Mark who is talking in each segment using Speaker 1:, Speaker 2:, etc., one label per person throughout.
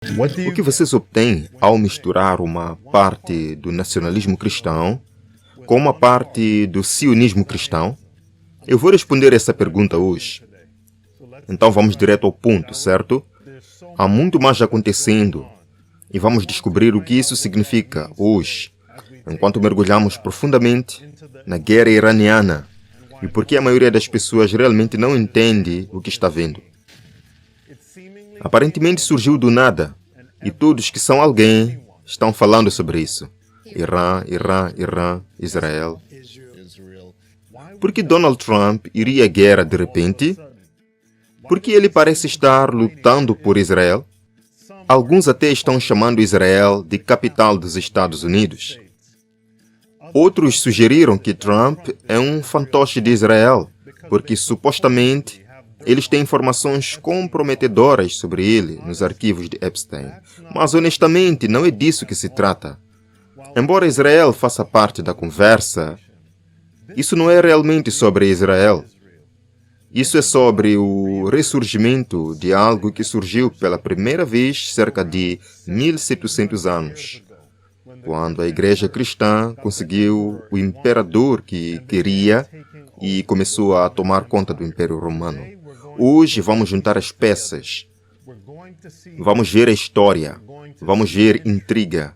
Speaker 1: O que vocês obtêm ao misturar uma parte do nacionalismo cristão com uma parte do sionismo cristão? Eu vou responder essa pergunta hoje. Então vamos direto ao ponto, certo? Há muito mais acontecendo e vamos descobrir o que isso significa hoje, enquanto mergulhamos profundamente na guerra iraniana e por que a maioria das pessoas realmente não entende o que está vendo. Aparentemente surgiu do nada e todos que são alguém estão falando sobre isso. Irã, Israel. Por que Donald Trump iria à guerra de repente? Por que ele parece estar lutando por Israel? Alguns até estão chamando Israel de capital dos Estados Unidos. Outros sugeriram que Trump é um fantoche de Israel, porque supostamente eles têm informações comprometedoras sobre ele nos arquivos de Epstein. Mas honestamente não é disso que se trata. Embora Israel faça parte da conversa, isso não é realmente sobre Israel. Isso é sobre o ressurgimento de algo que surgiu pela primeira vez cerca de 1700 anos, quando a igreja cristã conseguiu o imperador que queria e começou a tomar conta do Império Romano. Hoje vamos juntar as peças. Vamos ver a história. Vamos ver intriga.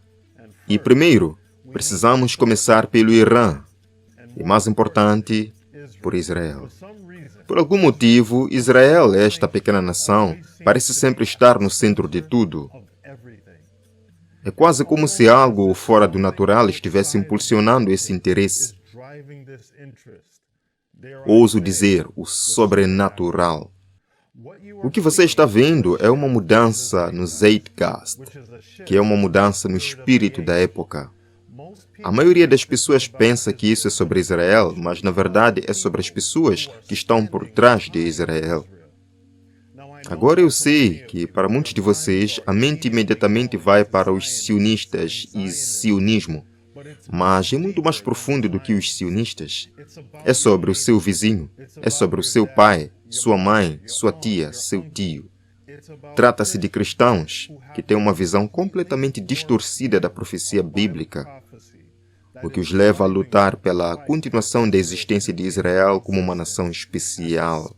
Speaker 1: E primeiro, precisamos começar pelo Irã. E mais importante, por Israel. Por algum motivo, Israel, esta pequena nação, parece sempre estar no centro de tudo. É quase como se algo fora do natural estivesse impulsionando esse interesse. Ouso dizer, o sobrenatural. O que você está vendo é uma mudança no Zeitgeist, que é uma mudança no espírito da época. A maioria das pessoas pensa que isso é sobre Israel, mas na verdade é sobre as pessoas que estão por trás de Israel. Agora eu sei que para muitos de vocês a mente imediatamente vai para os sionistas e sionismo, mas é muito mais profundo do que os sionistas. É sobre o seu vizinho, é sobre o seu pai, sua mãe, sua tia, seu tio. Trata-se de cristãos que têm uma visão completamente distorcida da profecia bíblica, o que os leva a lutar pela continuação da existência de Israel como uma nação especial.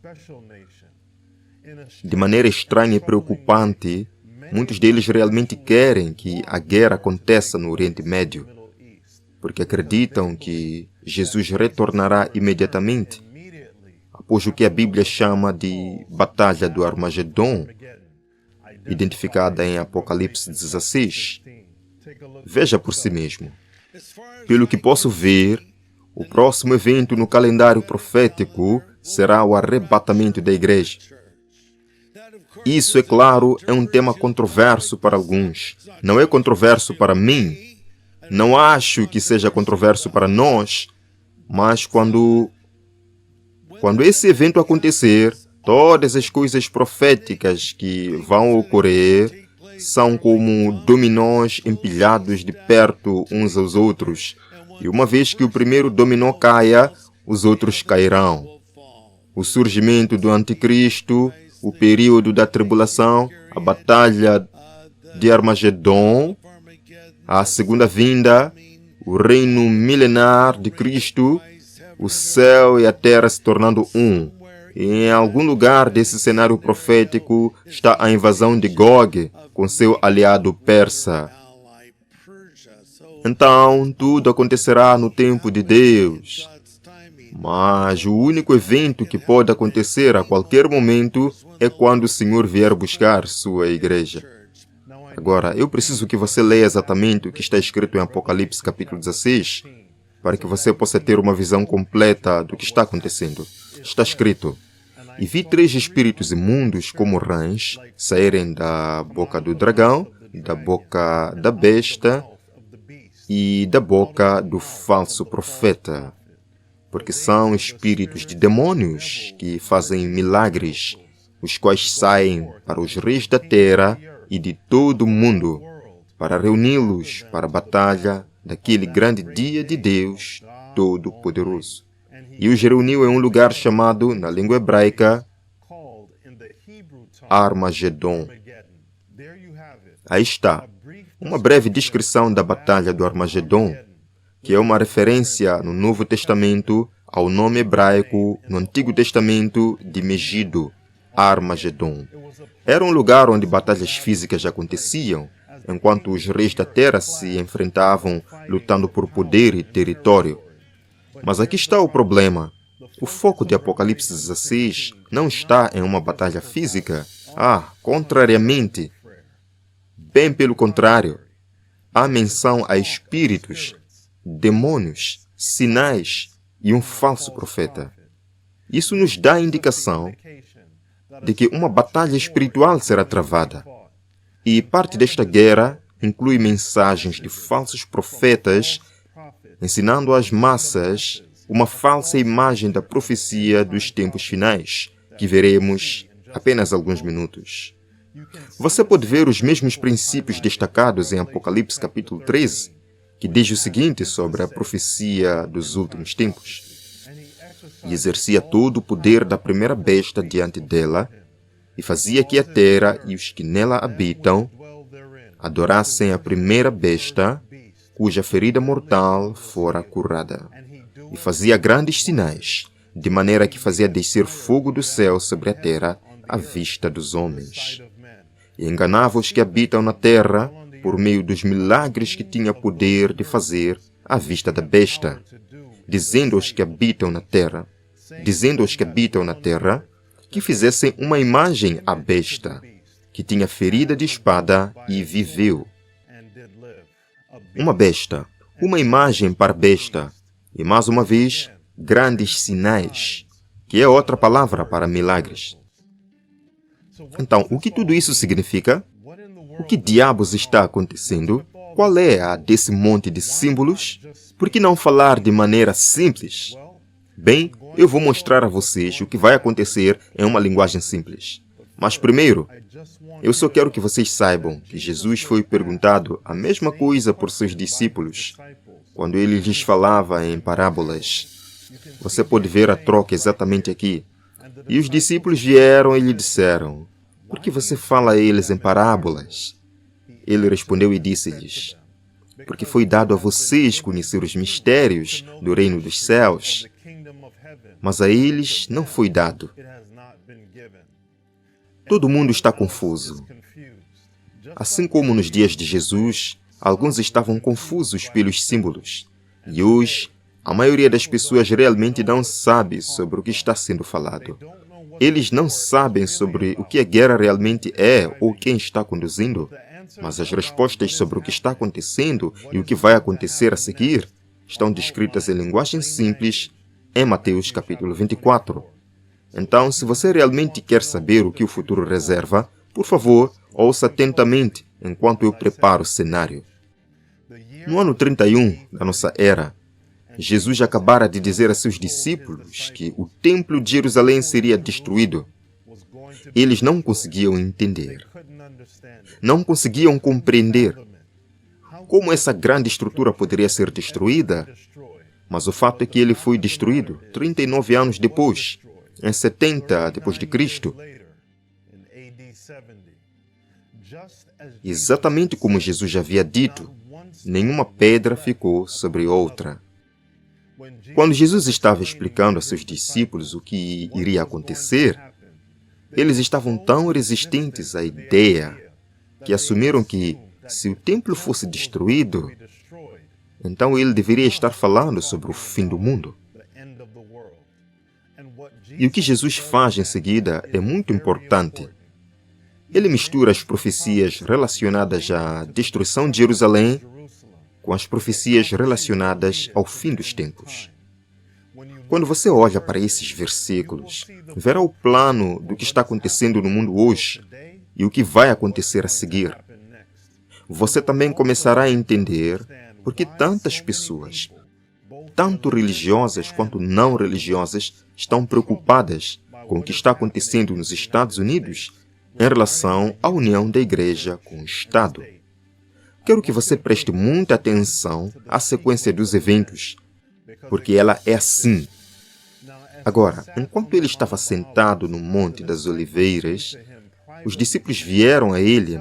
Speaker 1: De maneira estranha e preocupante, muitos deles realmente querem que a guerra aconteça no Oriente Médio, porque acreditam que Jesus retornará imediatamente, após o que a Bíblia chama de Batalha do Armagedon, identificada em Apocalipse 16. Veja por si mesmo. Pelo que posso ver, o próximo evento no calendário profético será o arrebatamento da igreja. Isso, é claro, é um tema controverso para alguns. Não é controverso para mim. Não acho que seja controverso para nós. Mas quando esse evento acontecer, todas as coisas proféticas que vão ocorrer são como dominós empilhados de perto uns aos outros. E uma vez que o primeiro dominó caia, os outros cairão. O surgimento do anticristo, o período da tribulação, a batalha de Armagedon, a segunda vinda, o reino milenar de Cristo, o céu e a terra se tornando um. E em algum lugar desse cenário profético está a invasão de Gog com seu aliado persa. Então, tudo acontecerá no tempo de Deus. Mas o único evento que pode acontecer a qualquer momento é quando o Senhor vier buscar sua igreja. Agora, eu preciso que você leia exatamente o que está escrito em Apocalipse capítulo 16, para que você possa ter uma visão completa do que está acontecendo. Está escrito: "E vi 3 espíritos imundos como rãs saírem da boca do dragão, da boca da besta e da boca do falso profeta, porque são espíritos de demônios que fazem milagres, os quais saem para os reis da terra e de todo o mundo, para reuni-los para a batalha daquele grande dia de Deus Todo-Poderoso. E os reuniu em um lugar chamado, na língua hebraica, Armagedon. Aí está, uma breve descrição da Batalha do Armagedon, que é uma referência no Novo Testamento ao nome hebraico no Antigo Testamento de Megido, Armagedon. Era um lugar onde batalhas físicas aconteciam, enquanto os reis da terra se enfrentavam lutando por poder e território. Mas aqui está o problema. O foco de Apocalipse 16 não está em uma batalha física. Contrariamente. Bem pelo contrário. Há menção a espíritos, demônios, sinais e um falso profeta. Isso nos dá a indicação de que uma batalha espiritual será travada. E parte desta guerra inclui mensagens de falsos profetas ensinando às massas uma falsa imagem da profecia dos tempos finais, que veremos apenas alguns minutos. Você pode ver os mesmos princípios destacados em Apocalipse capítulo 13, que diz o seguinte sobre a profecia dos últimos tempos. E exercia todo o poder da primeira besta diante dela, e fazia que a terra e os que nela habitam adorassem a primeira besta, cuja ferida mortal fora curada. E fazia grandes sinais, de maneira que fazia descer fogo do céu sobre a terra à vista dos homens. E enganava os que habitam na terra por meio dos milagres que tinha poder de fazer à vista da besta, dizendo aos que habitam na terra, que fizessem uma imagem à besta, que tinha ferida de espada e viveu. Uma besta, uma imagem para besta, e mais uma vez, grandes sinais, que é outra palavra para milagres. Então, o que tudo isso significa? O que diabos está acontecendo? Qual é a desse monte de símbolos? Por que não falar de maneira simples? Bem, eu vou mostrar a vocês o que vai acontecer em uma linguagem simples. Mas primeiro, eu só quero que vocês saibam que Jesus foi perguntado a mesma coisa por seus discípulos, quando ele lhes falava em parábolas. Você pode ver a troca exatamente aqui. E os discípulos vieram e lhe disseram: por que você fala a eles em parábolas? Ele respondeu e disse-lhes: porque foi dado a vocês conhecer os mistérios do reino dos céus, mas a eles não foi dado. Todo mundo está confuso. Assim como nos dias de Jesus, alguns estavam confusos pelos símbolos. E hoje, a maioria das pessoas realmente não sabe sobre o que está sendo falado. Eles não sabem sobre o que a guerra realmente é ou quem está conduzindo, mas as respostas sobre o que está acontecendo e o que vai acontecer a seguir estão descritas em linguagem simples em Mateus capítulo 24. Então, se você realmente quer saber o que o futuro reserva, por favor, ouça atentamente enquanto eu preparo o cenário. No ano 31 da nossa era, Jesus acabara de dizer a seus discípulos que o templo de Jerusalém seria destruído. Eles não conseguiam entender. Não conseguiam compreender como essa grande estrutura poderia ser destruída, mas o fato é que ele foi destruído 39 anos depois, em 70 depois de Cristo. Exatamente como Jesus já havia dito, nenhuma pedra ficou sobre outra. Quando Jesus estava explicando a seus discípulos o que iria acontecer, eles estavam tão resistentes à ideia que assumiram que, se o templo fosse destruído, então ele deveria estar falando sobre o fim do mundo. E o que Jesus faz em seguida é muito importante. Ele mistura as profecias relacionadas à destruição de Jerusalém com as profecias relacionadas ao fim dos tempos. Quando você olha para esses versículos, verá o plano do que está acontecendo no mundo hoje e o que vai acontecer a seguir. Você também começará a entender por que tantas pessoas, tanto religiosas quanto não religiosas, estão preocupadas com o que está acontecendo nos Estados Unidos em relação à união da Igreja com o Estado. Quero que você preste muita atenção à sequência dos eventos, porque ela é assim. Agora, enquanto ele estava sentado no Monte das Oliveiras, Os discípulos vieram a ele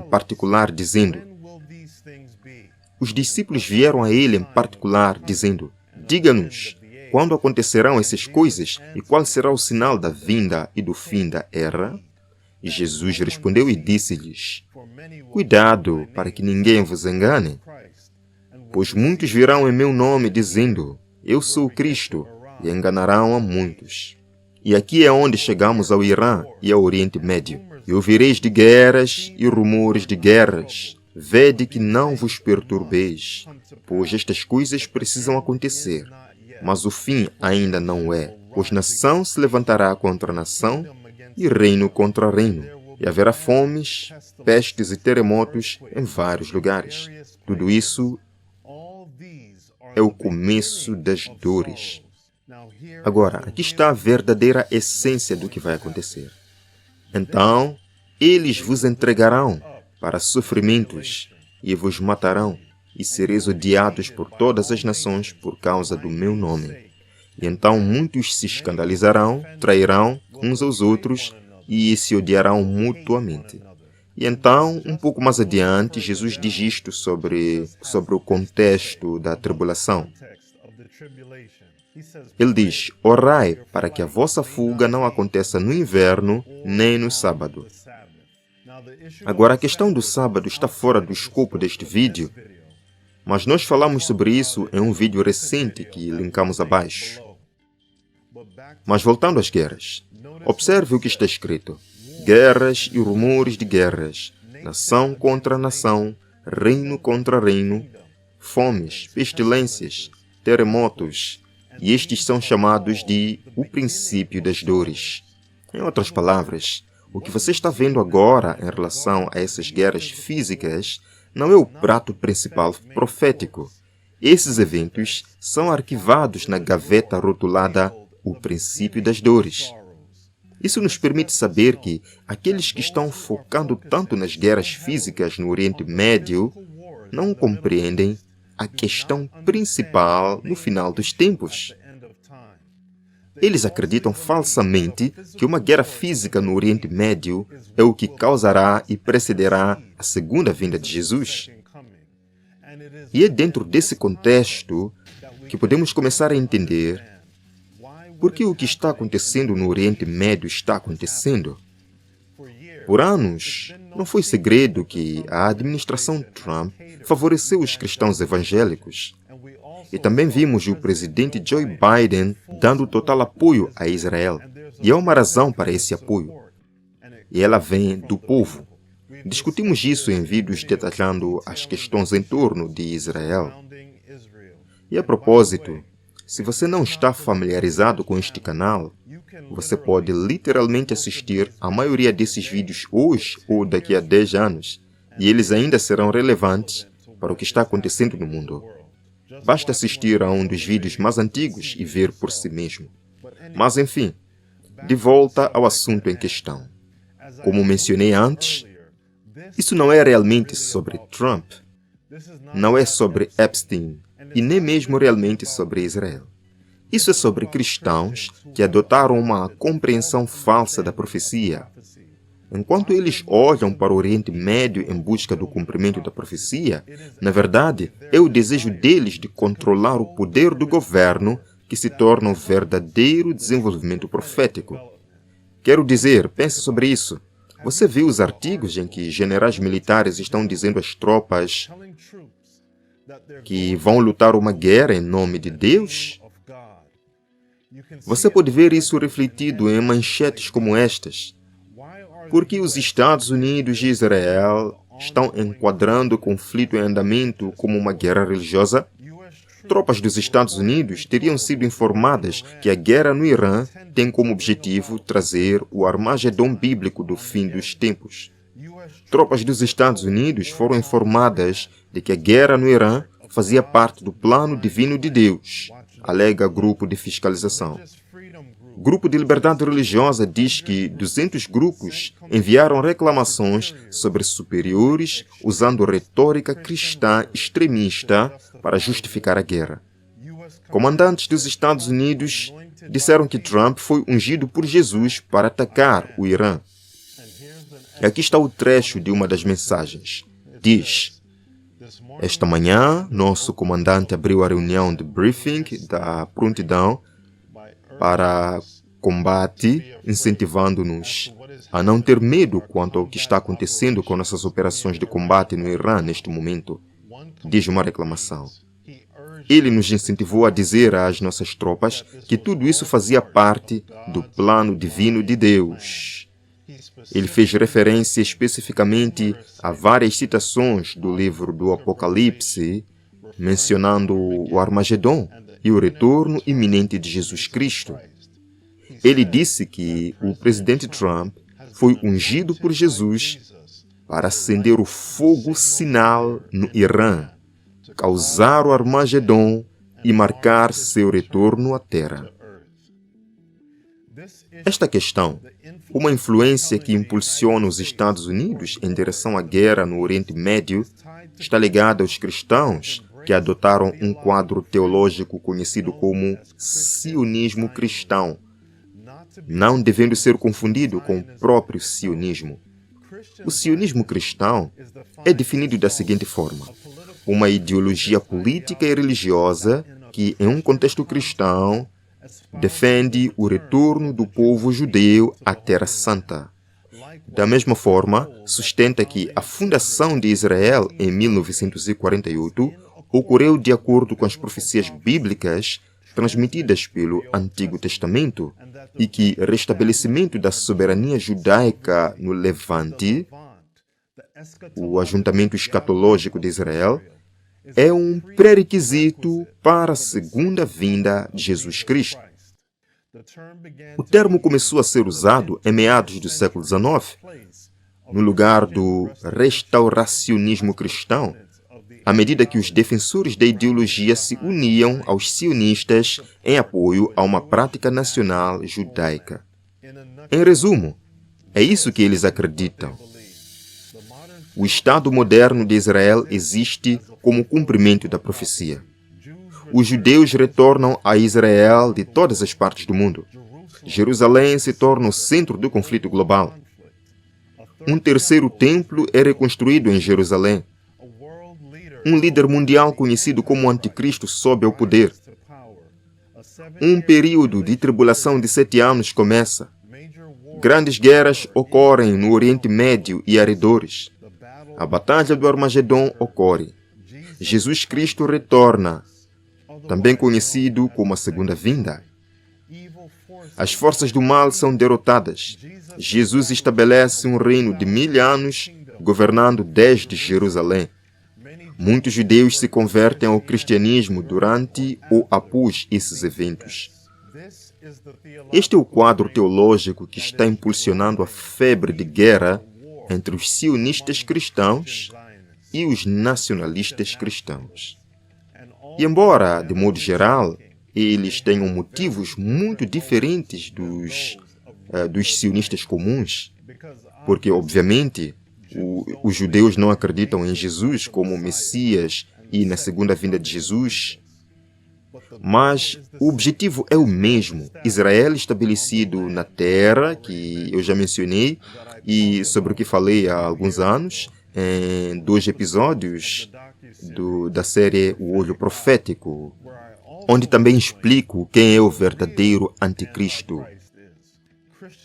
Speaker 1: em particular dizendo, diga-nos, quando acontecerão essas coisas e qual será o sinal da vinda e do fim da era? E Jesus respondeu e disse-lhes, cuidado para que ninguém vos engane, pois muitos virão em meu nome dizendo, eu sou o Cristo, e enganarão a muitos. E aqui é onde chegamos ao Irã e ao Oriente Médio. E ouvireis de guerras e rumores de guerras. Vede que não vos perturbeis, pois estas coisas precisam acontecer. Mas o fim ainda não é, pois nação se levantará contra nação e reino contra reino. E haverá fomes, pestes e terremotos em vários lugares. Tudo isso é o começo das dores. Agora, aqui está a verdadeira essência do que vai acontecer. Então, eles vos entregarão para sofrimentos e vos matarão, e sereis odiados por todas as nações por causa do meu nome. E então muitos se escandalizarão, trairão uns aos outros e se odiarão mutuamente. E então, um pouco mais adiante, Jesus diz isto sobre o contexto da tribulação. Ele diz, orai para que a vossa fuga não aconteça no inverno nem no sábado. Agora, a questão do sábado está fora do escopo deste vídeo, mas nós falamos sobre isso em um vídeo recente que linkamos abaixo. Mas voltando às guerras, observe o que está escrito. Guerras e rumores de guerras, nação contra nação, reino contra reino, fomes, pestilências, terremotos, e estes são chamados de o princípio das dores. Em outras palavras, o que você está vendo agora em relação a essas guerras físicas não é o prato principal profético. Esses eventos são arquivados na gaveta rotulada o princípio das dores. Isso nos permite saber que aqueles que estão focando tanto nas guerras físicas no Oriente Médio não compreendem a questão principal no final dos tempos. Eles acreditam falsamente que uma guerra física no Oriente Médio é o que causará e precederá a segunda vinda de Jesus. E é dentro desse contexto que podemos começar a entender por que o que está acontecendo no Oriente Médio está acontecendo. Por anos, não foi segredo que a administração Trump favoreceu os cristãos evangélicos. E também vimos o presidente Joe Biden dando total apoio a Israel. E há uma razão para esse apoio. E ela vem do povo. Discutimos isso em vídeos detalhando as questões em torno de Israel. E a propósito, se você não está familiarizado com este canal, você pode literalmente assistir a maioria desses vídeos hoje ou daqui a 10 anos, e eles ainda serão relevantes para o que está acontecendo no mundo. Basta assistir a um dos vídeos mais antigos e ver por si mesmo. Mas enfim, de volta ao assunto em questão. Como mencionei antes, isso não é realmente sobre Trump, não é sobre Epstein e nem mesmo realmente sobre Israel. Isso é sobre cristãos que adotaram uma compreensão falsa da profecia. Enquanto eles olham para o Oriente Médio em busca do cumprimento da profecia, na verdade, é o desejo deles de controlar o poder do governo que se torna o verdadeiro desenvolvimento profético. Quero dizer, pense sobre isso. Você viu os artigos em que generais militares estão dizendo às tropas que vão lutar uma guerra em nome de Deus? Você pode ver isso refletido em manchetes como estas. Por que os Estados Unidos e Israel estão enquadrando o conflito em andamento como uma guerra religiosa? Tropas dos Estados Unidos teriam sido informadas que a guerra no Irã tem como objetivo trazer o Armagedom bíblico do fim dos tempos. Tropas dos Estados Unidos foram informadas de que a guerra no Irã fazia parte do plano divino de Deus, alega grupo de fiscalização. Grupo de Liberdade Religiosa diz que 200 grupos enviaram reclamações sobre superiores usando retórica cristã extremista para justificar a guerra. Comandantes dos Estados Unidos disseram que Trump foi ungido por Jesus para atacar o Irã. Aqui está o trecho de uma das mensagens. Diz: esta manhã, nosso comandante abriu a reunião de briefing da prontidão para combate, incentivando-nos a não ter medo quanto ao que está acontecendo com nossas operações de combate no Irã neste momento, diz uma reclamação. Ele nos incentivou a dizer às nossas tropas que tudo isso fazia parte do plano divino de Deus. Ele fez referência especificamente a várias citações do livro do Apocalipse, mencionando o Armagedon e o retorno iminente de Jesus Cristo. Ele disse que o presidente Trump foi ungido por Jesus para acender o fogo sinal no Irã, causar o Armagedon e marcar seu retorno à Terra. Esta questão, uma influência que impulsiona os Estados Unidos em direção à guerra no Oriente Médio, está ligada aos cristãos que adotaram um quadro teológico conhecido como sionismo cristão, não devendo ser confundido com o próprio sionismo. O sionismo cristão é definido da seguinte forma: uma ideologia política e religiosa que, em um contexto cristão, defende o retorno do povo judeu à Terra Santa. Da mesma forma, sustenta que a fundação de Israel em 1948 ocorreu de acordo com as profecias bíblicas transmitidas pelo Antigo Testamento e que restabelecimento da soberania judaica no Levante, o ajuntamento escatológico de Israel, é um pré-requisito para a segunda vinda de Jesus Cristo. O termo começou a ser usado em meados do século XIX, no lugar do restauracionismo cristão, à medida que os defensores da ideologia se uniam aos sionistas em apoio a uma prática nacional judaica. Em resumo, é isso que eles acreditam. O Estado moderno de Israel existe como cumprimento da profecia. Os judeus retornam a Israel de todas as partes do mundo. Jerusalém se torna o centro do conflito global. Um terceiro templo é reconstruído em Jerusalém. Um líder mundial conhecido como Anticristo sobe ao poder. Um período de tribulação de 7 anos começa. Grandes guerras ocorrem no Oriente Médio e arredores. A Batalha do Armagedon ocorre. Jesus Cristo retorna, também conhecido como a Segunda Vinda. As forças do mal são derrotadas. Jesus estabelece um reino de 1000 anos, governando desde Jerusalém. Muitos judeus se convertem ao cristianismo durante ou após esses eventos. Este é o quadro teológico que está impulsionando a febre de guerra entre os sionistas cristãos e os nacionalistas cristãos. E embora, de modo geral, eles tenham motivos muito diferentes dos sionistas comuns, porque, obviamente, os judeus não acreditam em Jesus como Messias e na segunda vinda de Jesus, mas o objetivo é o mesmo. Israel estabelecido na terra, que eu já mencionei, e sobre o que falei há alguns anos, em 2 episódios da série O Olho Profético, onde também explico quem é o verdadeiro anticristo.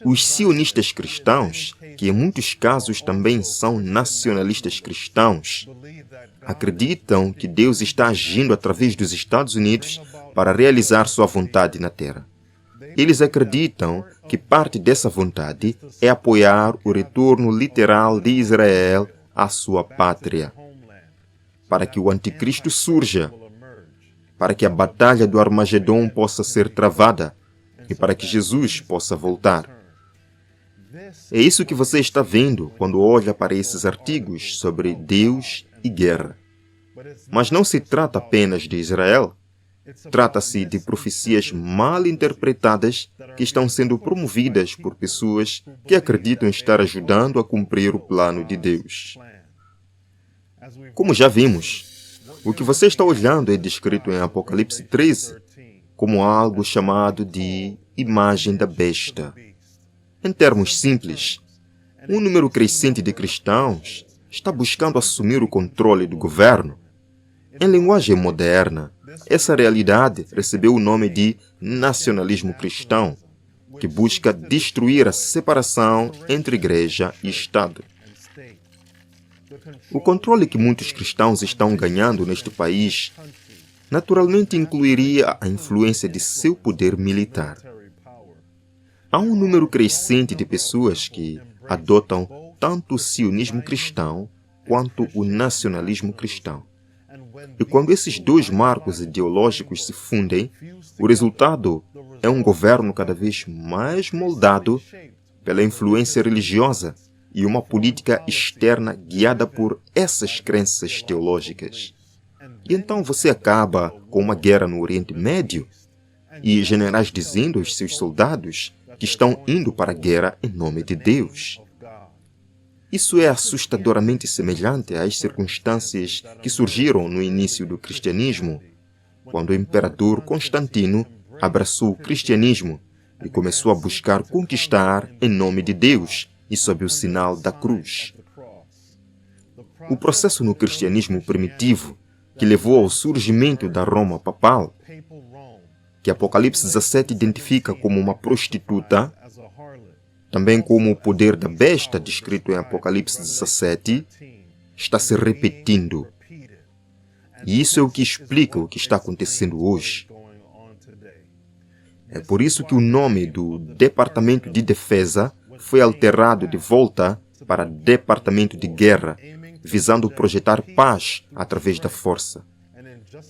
Speaker 1: Os sionistas cristãos, que em muitos casos também são nacionalistas cristãos, acreditam que Deus está agindo através dos Estados Unidos para realizar sua vontade na Terra. Eles acreditam que parte dessa vontade é apoiar o retorno literal de Israel à sua pátria, para que o anticristo surja, para que a batalha do Armagedon possa ser travada e para que Jesus possa voltar. É isso que você está vendo quando olha para esses artigos sobre Deus e guerra. Mas não se trata apenas de Israel. Trata-se de profecias mal interpretadas que estão sendo promovidas por pessoas que acreditam estar ajudando a cumprir o plano de Deus. Como já vimos, o que você está olhando é descrito em Apocalipse 13 como algo chamado de imagem da besta. Em termos simples, Um número crescente de cristãos está buscando assumir o controle do governo. Em linguagem moderna, essa realidade recebeu o nome de nacionalismo cristão, que busca destruir a separação entre igreja e Estado. O controle que muitos cristãos estão ganhando neste país naturalmente incluiria a influência de seu poder militar. Há um número crescente de pessoas que adotam tanto o sionismo cristão quanto o nacionalismo cristão. E quando esses dois marcos ideológicos se fundem, o resultado é um governo cada vez mais moldado pela influência religiosa e uma política externa guiada por essas crenças teológicas. E então você acaba com uma guerra no Oriente Médio e generais dizendo aos seus soldados que estão indo para a guerra em nome de Deus. Isso é assustadoramente semelhante às circunstâncias que surgiram no início do cristianismo, quando o imperador Constantino abraçou o cristianismo e começou a buscar conquistar em nome de Deus e sob o sinal da cruz. O processo no cristianismo primitivo, que levou ao surgimento da Roma papal, que Apocalipse 17 identifica como uma prostituta, também como o poder da besta descrito em Apocalipse 17, está se repetindo. E isso é o que explica o que está acontecendo hoje. É por isso que o nome do Departamento de Defesa foi alterado de volta para Departamento de Guerra, visando projetar paz através da força.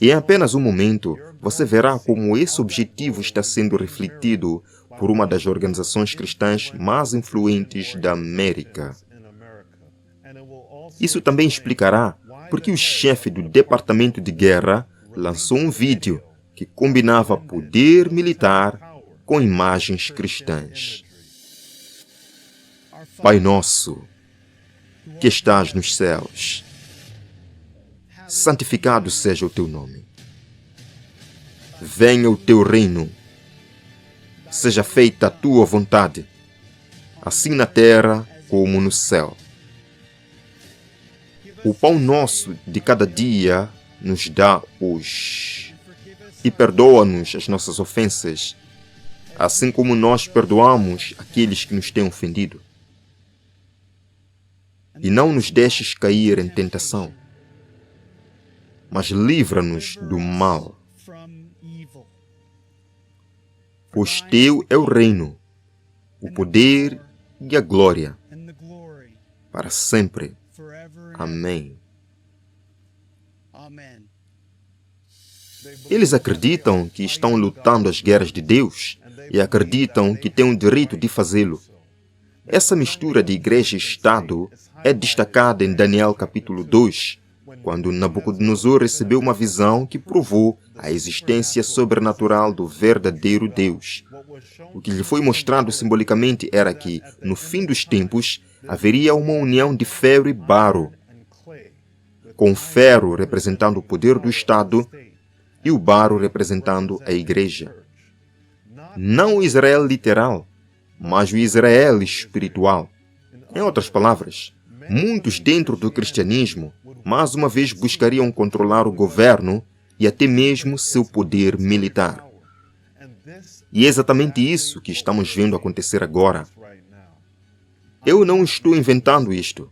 Speaker 1: E em apenas um momento, você verá como esse objetivo está sendo refletido por uma das organizações cristãs mais influentes da América. Isso também explicará por que o chefe do Departamento de Guerra lançou um vídeo que combinava poder militar com imagens cristãs. Pai nosso, que estás nos céus, santificado seja o teu nome. Venha o teu reino. Seja feita a tua vontade, assim na terra como no céu. O pão nosso de cada dia nos dá hoje. E perdoa-nos as nossas ofensas, assim como nós perdoamos aqueles que nos têm ofendido. E não nos deixes cair em tentação, mas livra-nos do mal. Pois teu é o reino, o poder e a glória, para sempre. Amém. Eles acreditam que estão lutando as guerras de Deus e acreditam que têm o direito de fazê-lo. Essa mistura de igreja e Estado é destacada em Daniel capítulo 2, quando Nabucodonosor recebeu uma visão que provou a existência sobrenatural do verdadeiro Deus. O que lhe foi mostrado simbolicamente era que, no fim dos tempos, haveria uma união de ferro e barro, com o ferro representando o poder do Estado e o barro representando a igreja. Não o Israel literal, mas o Israel espiritual. Em outras palavras, muitos dentro do cristianismo mais uma vez buscariam controlar o governo e até mesmo seu poder militar. E é exatamente isso que estamos vendo acontecer agora. Eu não estou inventando isto.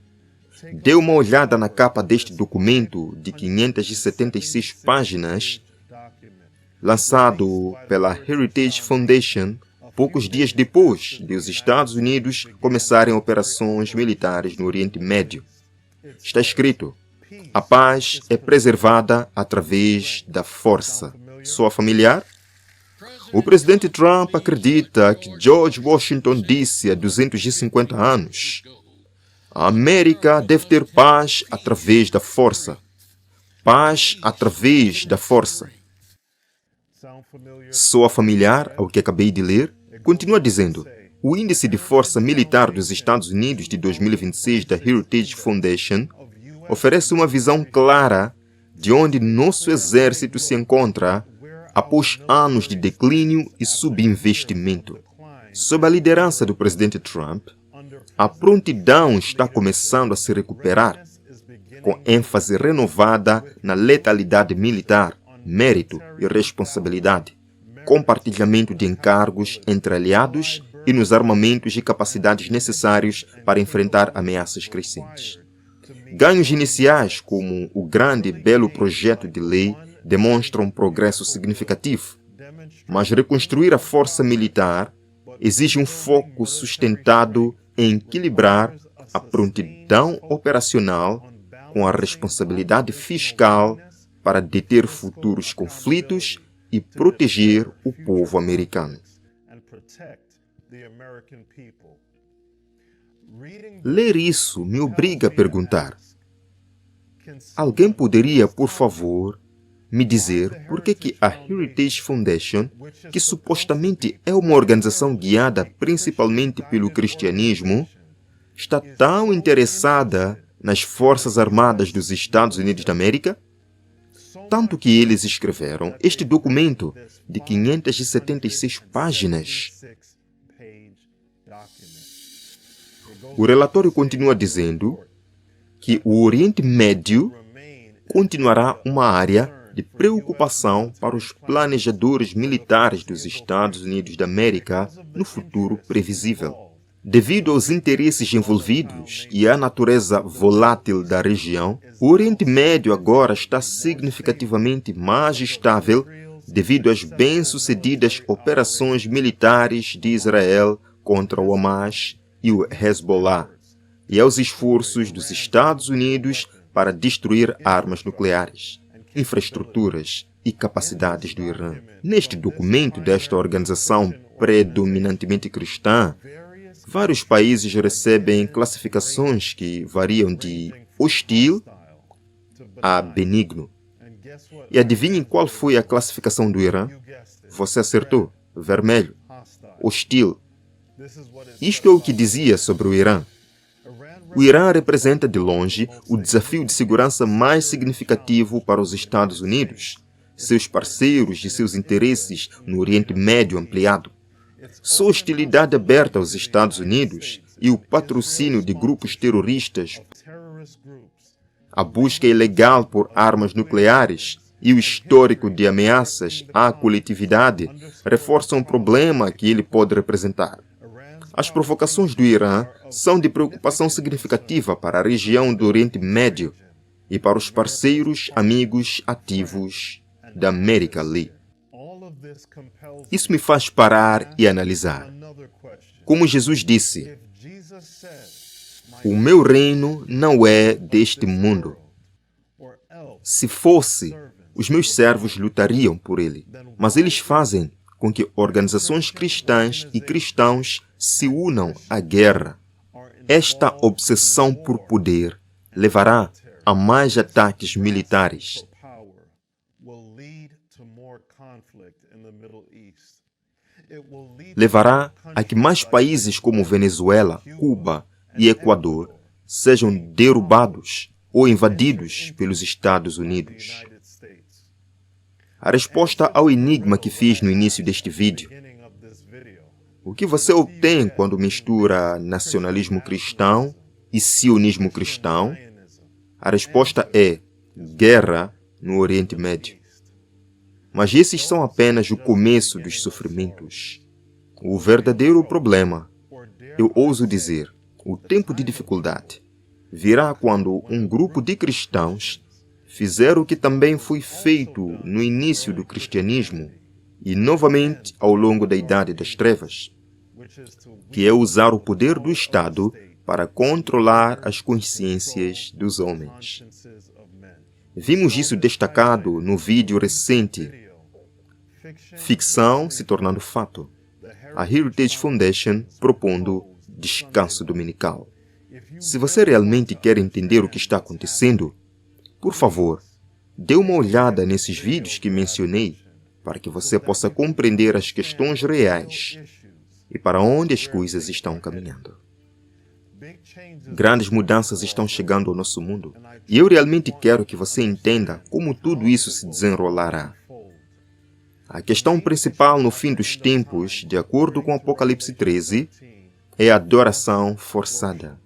Speaker 1: Dê uma olhada na capa deste documento de 576 páginas, lançado pela Heritage Foundation, poucos dias depois de os Estados Unidos começarem operações militares no Oriente Médio. Está escrito: a paz é preservada através da força. Soa familiar? O presidente Trump acredita que George Washington disse há 250 anos: a América deve ter paz através da força. Paz através da força. Soa familiar ao que acabei de ler? Continua dizendo: o índice de força militar dos Estados Unidos de 2026 da Heritage Foundation oferece uma visão clara de onde nosso exército se encontra após anos de declínio e subinvestimento. Sob a liderança do presidente Trump, A prontidão está começando a se recuperar, com ênfase renovada na letalidade militar, mérito e responsabilidade, compartilhamento de encargos entre aliados e nos armamentos e capacidades necessários para enfrentar ameaças crescentes. Ganhos iniciais, como o grande e belo projeto de lei, demonstram um progresso significativo, mas reconstruir a força militar exige um foco sustentado em equilibrar a prontidão operacional com a responsabilidade fiscal para deter futuros conflitos e proteger o povo americano. Ler isso me obriga a perguntar: alguém poderia, por favor, me dizer por que a Heritage Foundation, que supostamente é uma organização guiada principalmente pelo cristianismo, está tão interessada nas Forças Armadas dos Estados Unidos da América? Tanto que eles escreveram este documento de 576 páginas. O relatório continua dizendo que o Oriente Médio continuará uma área de preocupação para os planejadores militares dos Estados Unidos da América no futuro previsível. Devido aos interesses envolvidos e à natureza volátil da região, o Oriente Médio agora está significativamente mais estável devido às bem-sucedidas operações militares de Israel contra o Hamas e o Hezbollah, e aos esforços dos Estados Unidos para destruir armas nucleares, infraestruturas e capacidades do Irã. Neste documento desta organização predominantemente cristã, vários países recebem classificações que variam de hostil a benigno. E adivinhem qual foi a classificação do Irã? Você acertou. Vermelho. Hostil. Isto é o que dizia sobre o Irã. O Irã representa de longe o desafio de segurança mais significativo para os Estados Unidos, seus parceiros e seus interesses no Oriente Médio ampliado. Sua hostilidade aberta aos Estados Unidos e o patrocínio de grupos terroristas, a busca ilegal por armas nucleares e o histórico de ameaças à coletividade reforçam o problema que ele pode representar. As provocações do Irã são de preocupação significativa para a região do Oriente Médio e para os parceiros amigos ativos da América ali. Isso me faz parar e analisar. Como Jesus disse, o meu reino não é deste mundo. Se fosse, os meus servos lutariam por ele, mas eles fazem com que organizações cristãs e cristãos se unam à guerra. Esta obsessão por poder levará a mais ataques militares. Levará a que mais países como Venezuela, Cuba e Equador sejam derrubados ou invadidos pelos Estados Unidos. A resposta ao enigma que fiz no início deste vídeo: o que você obtém quando mistura nacionalismo cristão e sionismo cristão? A resposta é guerra no Oriente Médio. Mas esses são apenas o começo dos sofrimentos. O verdadeiro problema, eu ouso dizer, o tempo de dificuldade, virá quando um grupo de cristãos fizer o que também foi feito no início do cristianismo e novamente ao longo da Idade das Trevas, que é usar o poder do Estado para controlar as consciências dos homens. Vimos isso destacado no vídeo recente, Ficção se tornando fato, a Heritage Foundation propondo descanso dominical. Se você realmente quer entender o que está acontecendo, por favor, dê uma olhada nesses vídeos que mencionei para que você possa compreender as questões reais e para onde as coisas estão caminhando. Grandes mudanças estão chegando ao nosso mundo e eu realmente quero que você entenda como tudo isso se desenrolará. A questão principal no fim dos tempos, de acordo com Apocalipse 13, é adoração forçada.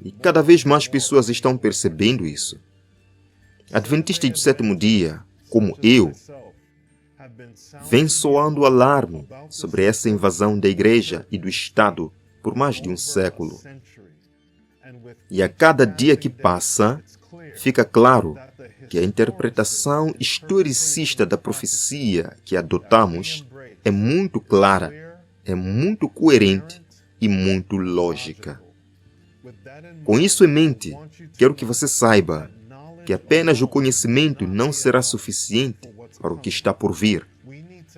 Speaker 1: E cada vez mais pessoas estão percebendo isso. Adventistas do sétimo dia, como eu, vem soando alarme sobre essa invasão da igreja e do Estado por mais de um século. E a cada dia que passa, fica claro que a interpretação historicista da profecia que adotamos é muito clara, é muito coerente e muito lógica. Com isso em mente, quero que você saiba que apenas o conhecimento não será suficiente para o que está por vir.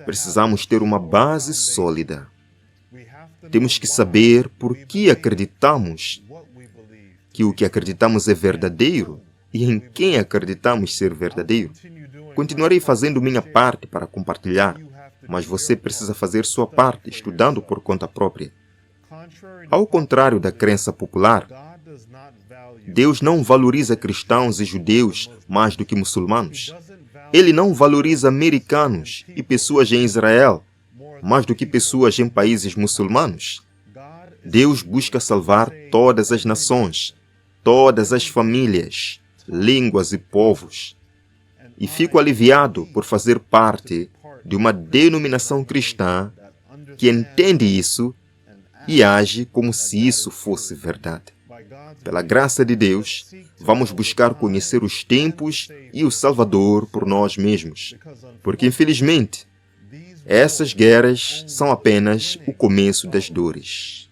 Speaker 1: Precisamos ter uma base sólida. Temos que saber por que acreditamos que o que acreditamos é verdadeiro e em quem acreditamos ser verdadeiro. Continuarei fazendo minha parte para compartilhar, mas você precisa fazer sua parte estudando por conta própria. Ao contrário da crença popular, Deus não valoriza cristãos e judeus mais do que muçulmanos. Ele não valoriza americanos e pessoas em Israel mais do que pessoas em países muçulmanos. Deus busca salvar todas as nações, todas as famílias, línguas e povos. E fico aliviado por fazer parte de uma denominação cristã que entende isso e age como se isso fosse verdade. Pela graça de Deus, vamos buscar conhecer os tempos e o Salvador por nós mesmos. Porque, infelizmente, essas guerras são apenas o começo das dores.